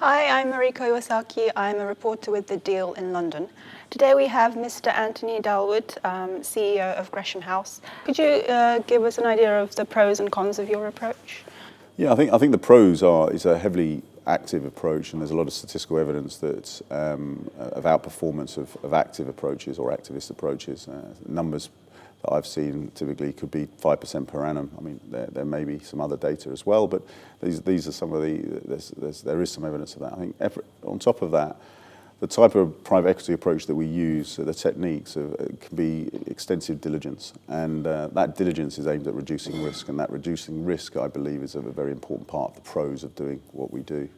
Hi, I'm Mariko Iwasaki. I'm a reporter with The Deal in London. Today we have Mr. Anthony Dalwood, CEO of Gresham House. Could you give us an idea of the pros and cons of your approach? Yeah, I think the pros is a heavily active approach, and there's a lot of statistical evidence that of outperformance of active approaches or activist approaches. Numbers that I've seen typically could be 5% per annum. I mean, there may be some other data as well, but these are some of there is some evidence of that. I think on top of that, the type of private equity approach that we use, the techniques can be extensive diligence, and that diligence is aimed at reducing risk, and that reducing risk, I believe, is a very important part of the pros of doing what we do.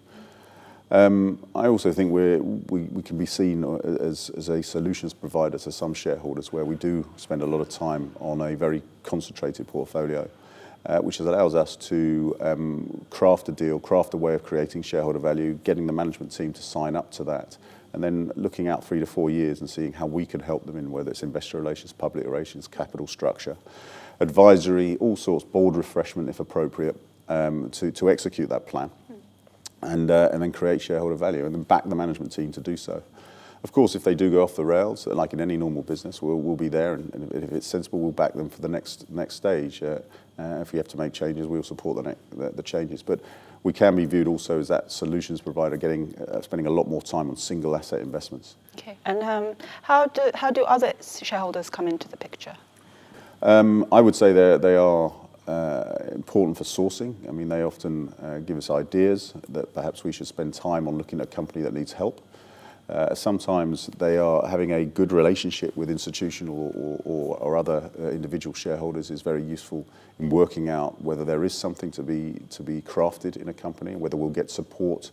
I also think we can be seen as a solutions provider to some shareholders, where we do spend a lot of time on a very concentrated portfolio, which allows us to craft a deal, craft a way of creating shareholder value, getting the management team to sign up to that, and then looking out 3 to 4 years and seeing how we can help them in whether it's investor relations, public relations, capital structure, advisory, all sorts, board refreshment if appropriate, to execute that plan. And then create shareholder value and then back the management team to do so. Of course, if they do go off the rails, like in any normal business, we'll be there, and if it's sensible, we'll back them for the next stage. If we have to make changes, we'll support the changes. But we can be viewed also as that solutions provider, spending a lot more time on single asset investments. Okay. And how do other shareholders come into the picture? I would say they are important for sourcing. I mean, they often give us ideas that perhaps we should spend time on looking at a company that needs help. Sometimes they are having a good relationship with institutional or other individual shareholders is very useful in working out whether there is something to be crafted in a company, whether we'll get support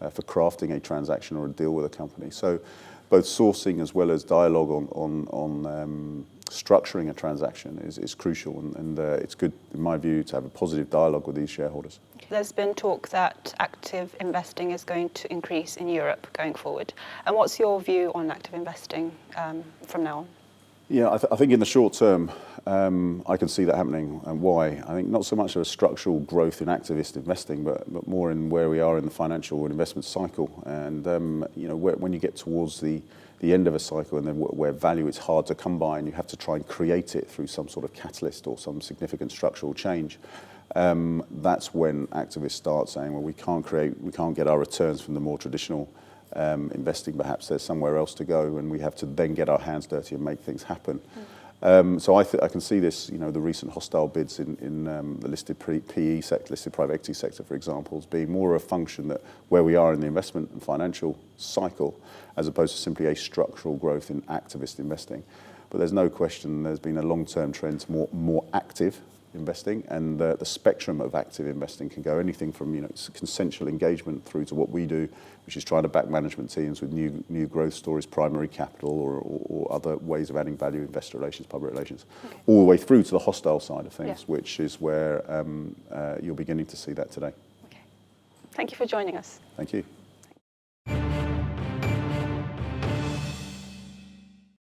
for crafting a transaction or a deal with a company. So both sourcing as well as dialogue on structuring a transaction is crucial, and it's good, in my view, to have a positive dialogue with these shareholders. There's been talk that active investing is going to increase in Europe going forward. And what's your view on active investing from now on? Yeah, I think in the short term, I can see that happening. And why? I think not so much of a structural growth in activist investing, but more in where we are in the financial and investment cycle. And when you get towards the end of a cycle, and then where value is hard to come by, and you have to try and create it through some sort of catalyst or some significant structural change, that's when activists start saying, well, we can't get our returns from the more traditional investing. Perhaps there's somewhere else to go, and we have to then get our hands dirty and make things happen. So I can see this, the recent hostile bids in the listed PE sector, listed private equity sector, for example, as being more a function that where we are in the investment and financial cycle, as opposed to simply a structural growth in activist investing. But there's no question there's been a long-term trend to more active investing, and the spectrum of active investing can go anything from consensual engagement through to what we do, which is trying to back management teams with new growth stories, primary capital, or other ways of adding value, investor relations, public relations, all the way through to the hostile side of things, which is where you're beginning to see that today. Okay. Thank you for joining us. Thank you.